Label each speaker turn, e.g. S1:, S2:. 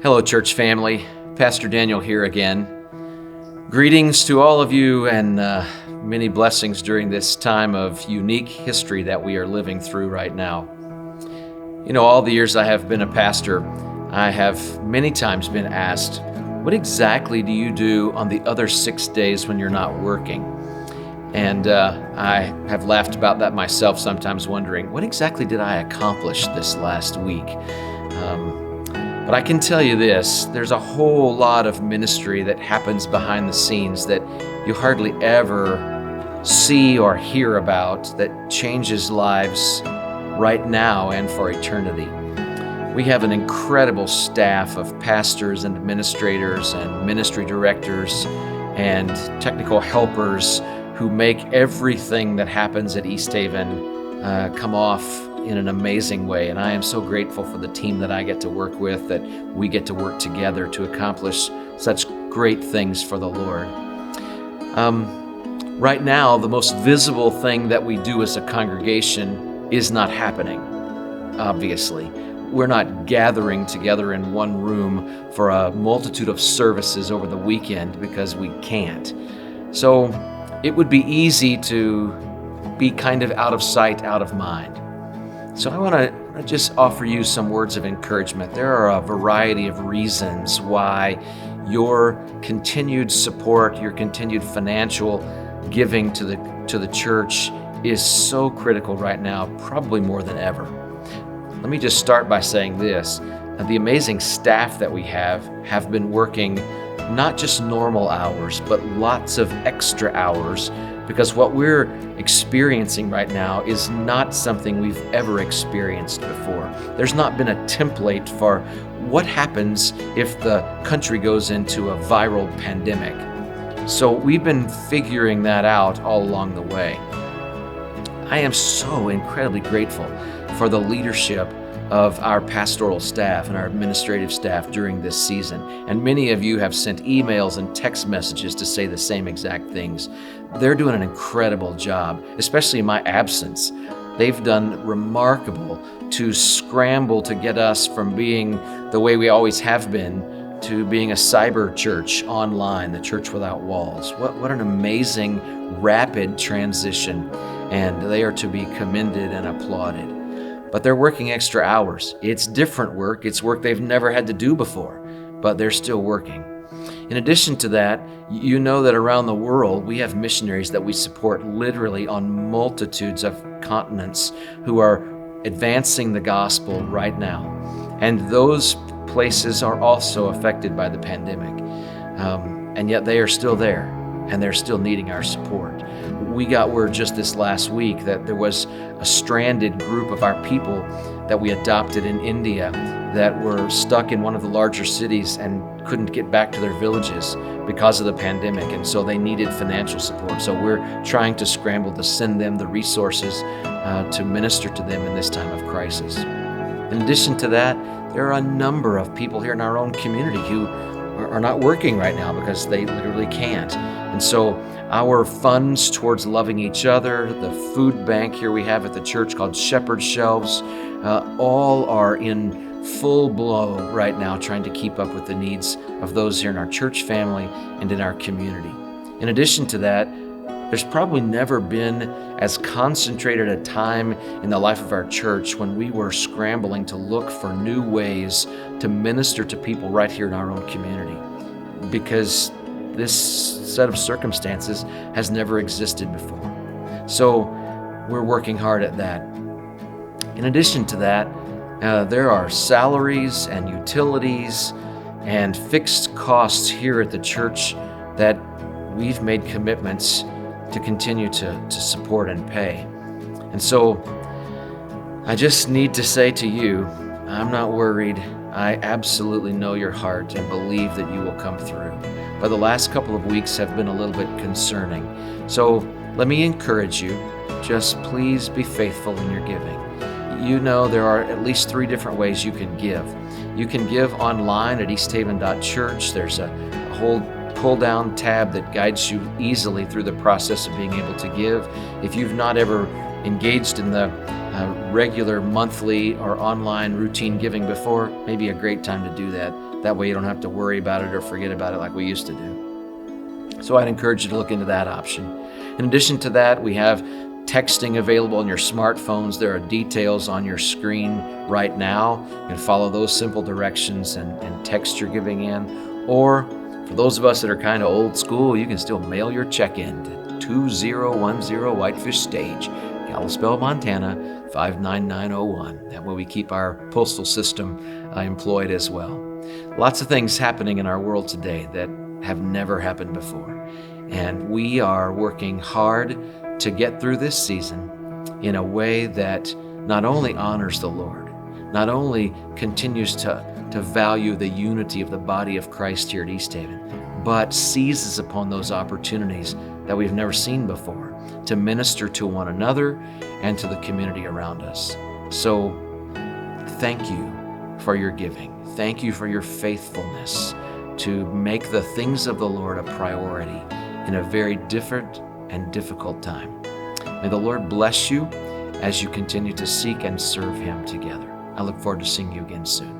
S1: Hello, church family. Pastor Daniel here again. Greetings to all of you and many blessings during this time of unique history that we are living through right now. You know, all the years I have been a pastor, I have many times been asked, what exactly do you do on the other 6 days when you're not working? And I have laughed about that myself, sometimes wondering, what exactly did I accomplish this last week? But I can tell you this, there's a whole lot of ministry that happens behind the scenes that you hardly ever see or hear about that changes lives right now and for eternity. We have an incredible staff of pastors and administrators and ministry directors and technical helpers who make everything that happens at East Haven come off in an amazing way. And I am so grateful for the team that I get to work with, that we get to work together to accomplish such great things for the Lord. Right now, the most visible thing that we do as a congregation is not happening, obviously. We're not gathering together in one room for a multitude of services over the weekend because we can't. So it would be easy to be kind of out of sight, out of mind. So I want to just offer you some words of encouragement. There are a variety of reasons why your continued support, your continued financial giving to the church is so critical right now, probably more than ever. Let me just start by saying this. The amazing staff that we have been working not just normal hours, but lots of extra hours, because what we're experiencing right now is not something we've ever experienced before. There's not been a template for what happens if the country goes into a viral pandemic. So we've been figuring that out all along the way. I am so incredibly grateful for the leadership of our pastoral staff and our administrative staff during this season. And many of you have sent emails and text messages to say the same exact things. They're doing an incredible job, especially in my absence. They've done remarkable to scramble to get us from being the way we always have been to being a cyber church online, the Church Without Walls. What an amazing, rapid transition, and they are to be commended and applauded. But they're working extra hours. It's different work. It's work they've never had to do before, but they're still working. In addition to that, you know that around the world, we have missionaries that we support literally on multitudes of continents who are advancing the gospel right now. And those places are also affected by the pandemic. And yet they are still there, and they're still needing our support. We got word just this last week that there was a stranded group of our people that we adopted in India that were stuck in one of the larger cities and couldn't get back to their villages because of the pandemic, and so they needed financial support. So we're trying to scramble to send them the resources to minister to them in this time of crisis. In addition to that, there are a number of people here in our own community who are not working right now because they literally can't. And so our funds towards loving each other, the food bank here we have at the church called Shepherd Shelves, all are in full blow right now trying to keep up with the needs of those here in our church family and in our community. In addition to that, there's probably never been as concentrated a time in the life of our church when we were scrambling to look for new ways to minister to people right here in our own community, because this set of circumstances has never existed before. So we're working hard at that. In addition to that, there are salaries and utilities and fixed costs here at the church that we've made commitments to continue to support and pay. And so I just need to say to you, I'm not worried. I absolutely know your heart and believe that you will come through. But the last couple of weeks have been a little bit concerning. So let me encourage you, just please be faithful in your giving. You know there are at least 3 different ways you can give. You can give online at easthaven.church. There's a whole pull-down tab that guides you easily through the process of being able to give. If you've not ever engaged in the regular monthly or online routine giving before, maybe a great time to do that. That way you don't have to worry about it or forget about it like we used to do. So I'd encourage you to look into that option. In addition to that, we have texting available on your smartphones. There are details on your screen right now. You can follow those simple directions and text your giving in. Or for those of us that are kind of old school, you can still mail your check in to 2010 Whitefish Stage, Kalispell, Montana, 59901. That way we keep our postal system employed as well. Lots of things happening in our world today that have never happened before. And we are working hard to get through this season in a way that not only honors the Lord, not only continues to value the unity of the body of Christ here at East Haven, but seizes upon those opportunities that we've never seen before to minister to one another and to the community around us. So thank you for your giving. Thank you for your faithfulness to make the things of the Lord a priority in a very different and difficult time. May the Lord bless you as you continue to seek and serve Him together. I look forward to seeing you again soon.